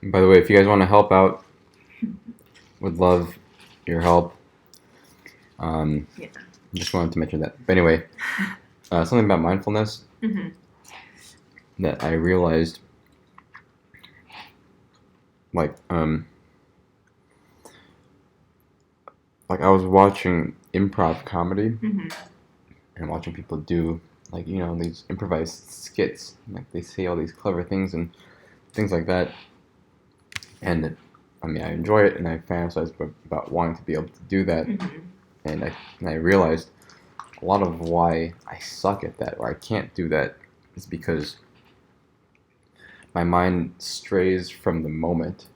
By the way, if you guys want to help out, would love your help. Yeah. Just wanted to mention that. But anyway, something about mindfulness that I realized, like like I was watching improv comedy and watching people do these improvised skits. Like they say all these clever things and things like that. And I mean, I enjoy it and I fantasize about wanting to be able to do that. And I realized a lot of why I suck at that or I can't do that is because my mind strays from the moment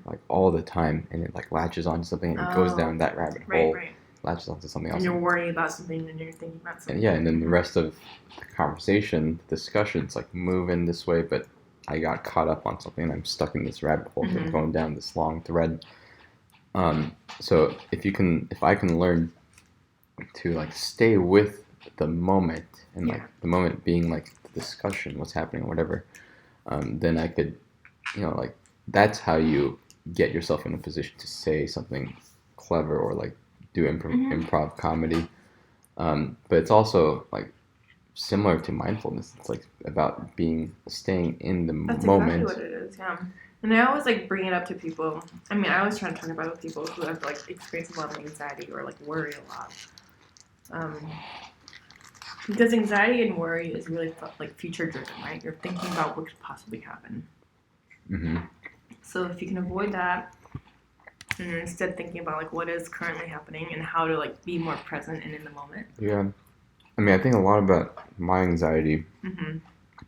like all the time, and it like latches onto something and it goes down that rabbit hole, latches onto something else. And you're worrying about something and you're thinking about something. And then the rest of the conversation, the discussion's like moving this way, but I got caught up on something and I'm stuck in this rabbit hole and going down this long thread. So if I can learn to like stay with the moment and like the moment being like the discussion, what's happening or whatever, then I could, like that's how you get yourself in a position to say something clever or like do improv comedy. But it's also like similar to mindfulness. It's like about staying in the moment. That's exactly what it is, yeah. And I always like bring it up to people. I mean, I always try to talk about it with people who have like experienced a lot of anxiety or like worry a lot. Because anxiety and worry is really like future driven, right? You're thinking about what could possibly happen. So if you can avoid that, and you're instead thinking about like what is currently happening and how to like be more present and in the moment. Yeah, I mean, I think a lot about my anxiety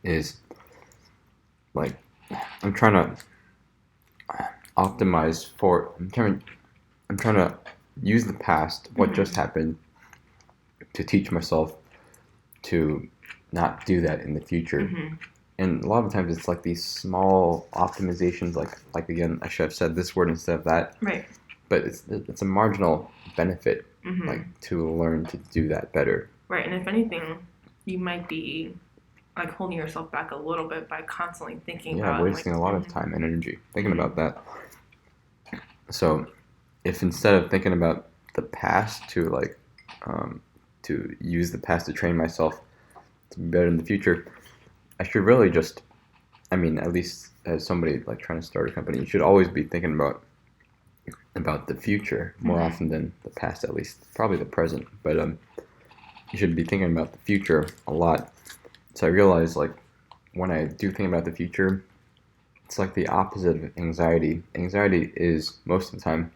is like I'm trying to optimize for. I'm trying to use the past, what just happened, to teach myself to not do that in the future. And a lot of times it's like these small optimizations, like again, I should have said this word instead of that. Right. But it's a marginal benefit, like to learn to do that better. Right, and if anything, you might be like holding yourself back a little bit by constantly thinking about. Yeah, wasting a lot of time and energy thinking about that. So, if instead of thinking about the past to use the past to train myself to be better in the future, I should really just, I mean, at least as somebody like trying to start a company, you should always be thinking about the future more often than the past, at least probably the present, but you should be thinking about the future a lot. So I realize like when I do think about the future, it's like the opposite of anxiety. Anxiety is most of the time,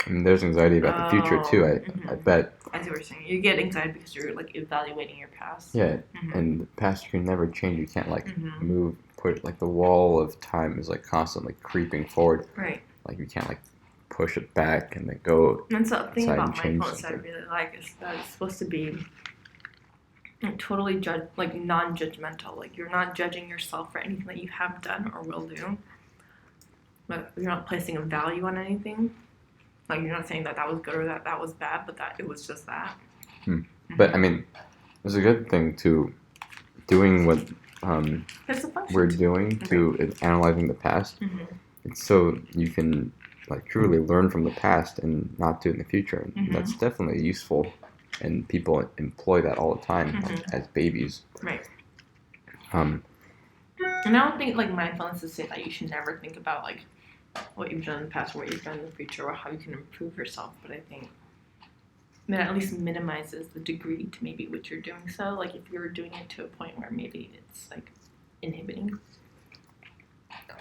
I mean, there's anxiety about the future too, I bet. I see what you're saying. You get anxiety because you're like evaluating your past. Yeah, and the past you can never change. You can't like like the wall of time is like constantly creeping forward. Right. Like you can't like push it back and then go. And so the thing about mindfulness something. I really like is that it's supposed to be totally non-judgmental. Like you're not judging yourself for anything that you have done or will do. But you're not placing a value on anything. Like you're not saying that was good or that was bad, but that it was just that. But I mean, it's a good thing to doing what we're doing to analyzing the past. It's so you can like truly learn from the past and not do it in the future. And that's definitely useful, and people employ that all the time like, as babies. Right. And I don't think like mindfulness is saying that you should never think about like what you've done in the past or what you've done in the future or how you can improve yourself, but I think that at least minimizes the degree to maybe which you're doing so. Like if you're doing it to a point where maybe it's like inhibiting.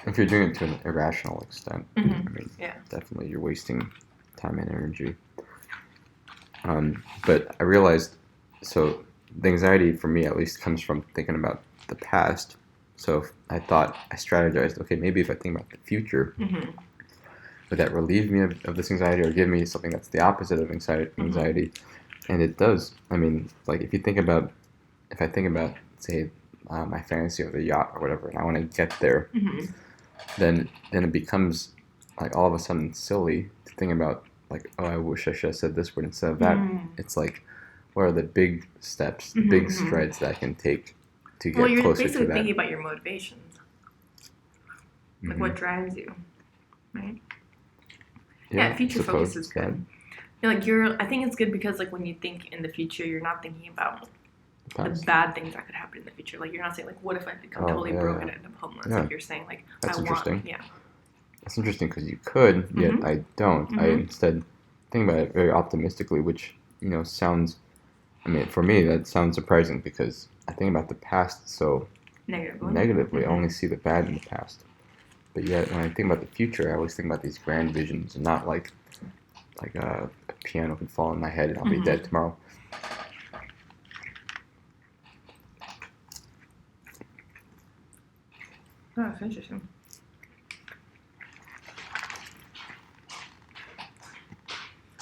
If you're doing it to an irrational extent, I mean, yeah, definitely you're wasting time and energy. But I realized, so the anxiety for me at least comes from thinking about the past. So I strategized, okay, maybe if I think about the future, would that relieve me of this anxiety or give me something that's the opposite of anxiety? And it does. I mean, like if I think about, say, my fantasy of the yacht or whatever, and I want to get there, then it becomes like all of a sudden silly to think about like, oh, I wish I should have said this word instead of that. It's like, what are the big steps, the big strides that I can take to get closer to that? You're basically thinking about your motivations. Like what drives you, right? Yeah, Yeah, future focus is that. good. I think it's good because like when you think in the future, you're not thinking about the bad things that could happen in the future. Like you're not saying like, what if I become totally broke and end up homeless? Yeah. Like you're saying like, That's interesting. Yeah. That's interesting because you could, yet I don't. I instead think about it very optimistically, which sounds. I mean, for me, that sounds surprising because I think about the past so negatively. I only see the bad in the past. But yet, when I think about the future, I always think about these grand visions, and not like a piano could fall on my head and I'll be dead tomorrow. Oh, that's interesting.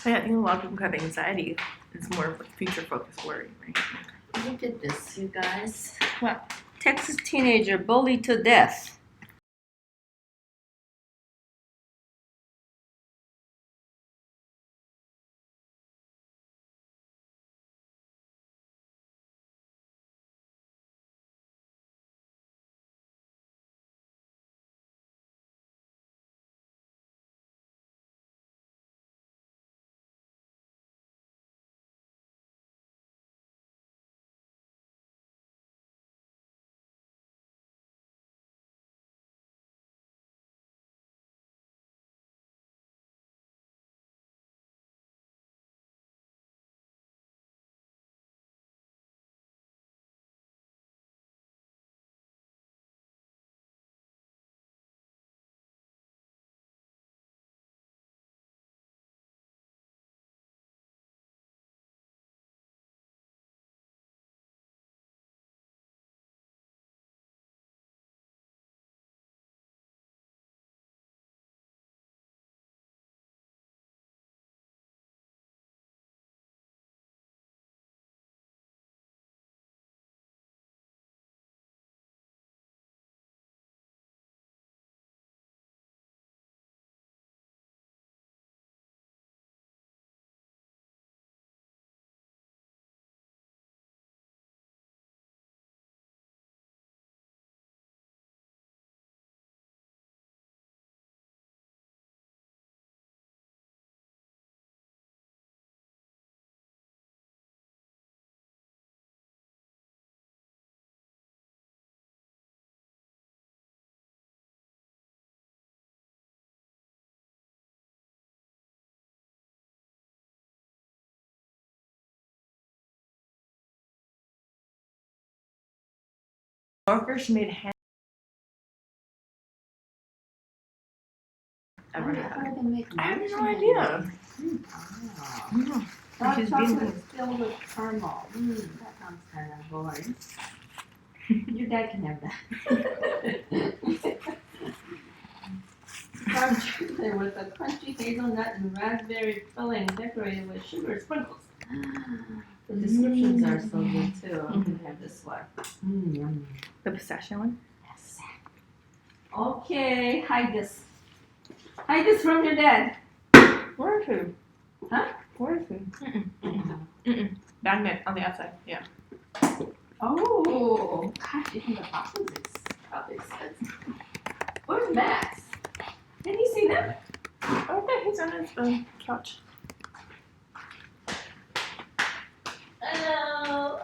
Yeah, I think a lot of people have anxiety. It's more of like future focused worry, right? Look at this, you guys. What? Texas teenager bullied to death. Workers made hand. Ever had. I have no idea. Wow. Dark She's chocolate being- filled with caramel. That sounds kind of boring. Your dad can have that. Dark chocolate with a crunchy hazelnut and raspberry filling decorated with sugar sprinkles. The descriptions are so good too. I'm gonna have this one. Yum. The pistachio one? Yes. Okay, hide this. Hide this from your dad. Where is he? Huh? Where is he? Magnet on the outside. Yeah. Oh, gosh, even the boxes is probably expensive. Where's Max? Can you see them? Okay, he's on his couch. Hello.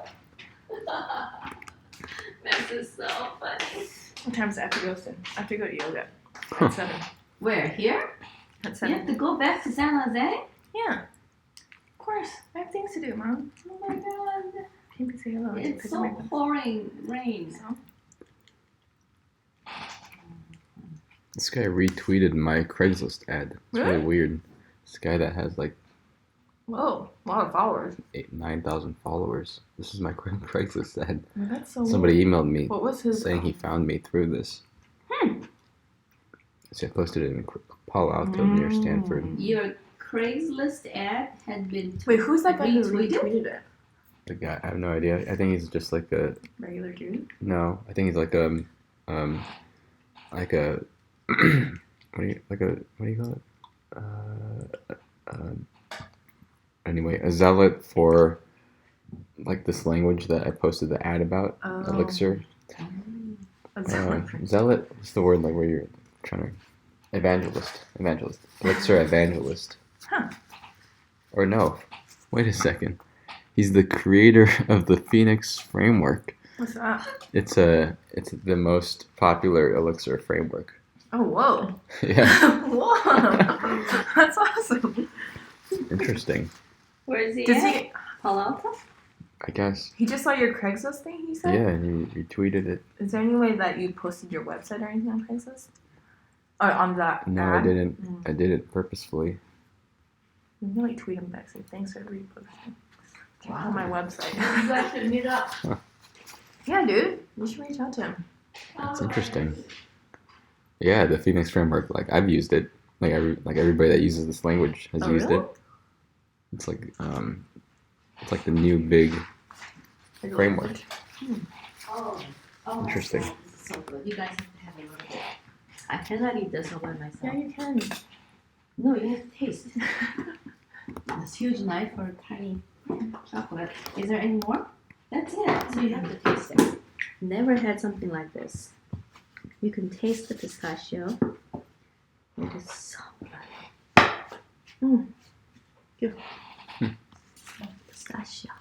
Max is so funny. Sometimes I have to go soon. I have to go to yoga at 7. Where? Here? At You 7. have to go back to San Jose? Yeah. Of course. I have things to do, Mom. Oh my god. Can't be say hello. It's so pouring rain. So? This guy retweeted my Craigslist ad. It's really weird. This guy that has like Whoa, a lot of followers. 9,000 followers. This is my Craigslist ad. Well, that's so Somebody weird. emailed me What was his saying he found me through this. So I posted it in Palo Alto near Stanford. Your Craigslist ad had been Wait, who's that guy who retweeted? retweeted it? The guy, I have no idea. I think he's just like a Regular dude? no. I think he's like a what do you call it? Anyway, a zealot for like this language that I posted the ad about, Elixir. A zealot. Zealot is the word like where you're trying to evangelist, elixir evangelist. Huh. Or no, wait a second. He's the creator of the Phoenix framework. What's that? It's the most popular elixir framework. Oh, whoa. Yeah, Whoa. That's awesome. interesting. Where is he Does at? he? Palo Alto? I guess. He just saw your Craigslist thing, he said? Yeah, and he tweeted it. Is there any way that you posted your website or anything on Craigslist? Or on that No, ad? I didn't. I did it purposefully. You can like tweet him back, say thanks for reposting. On my website. You guys should meet up. Yeah, dude. You should reach out to him. It's interesting. Yeah, the Phoenix framework. Like I've used it. Like everybody that uses this language has Oh, used really? it. It's like the new big Like a framework. language. Oh, Interesting. This is so good. You guys have to have a look at it. I cannot eat this all by myself. Yeah, you can. No, you have to taste. This huge knife or tiny chocolate. Is there any more? That's it. So you have to taste it. Never had something like this. You can taste the pistachio. It is so good. Good. Pistachio.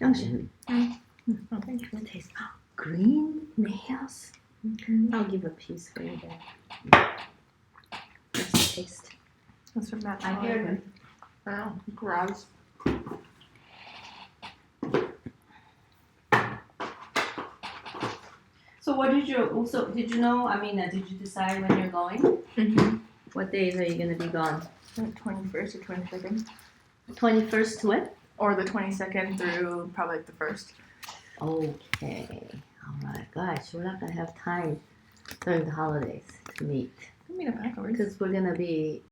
Don't you? Oh, thank you. Taste. Green nails. I'll give a piece for you there. Let's taste. That's from Matt. I hear him. Wow, gross. So what did you also did you know? I mean, did you decide when you're going? Mm-hmm. What days are you gonna be gone? Like 21st or 22nd. 21st to when? Or the 22nd through probably like the 1st. Okay. All right, guys. We're not gonna have time during the holidays to meet We'll meet up afterwards. because we're gonna be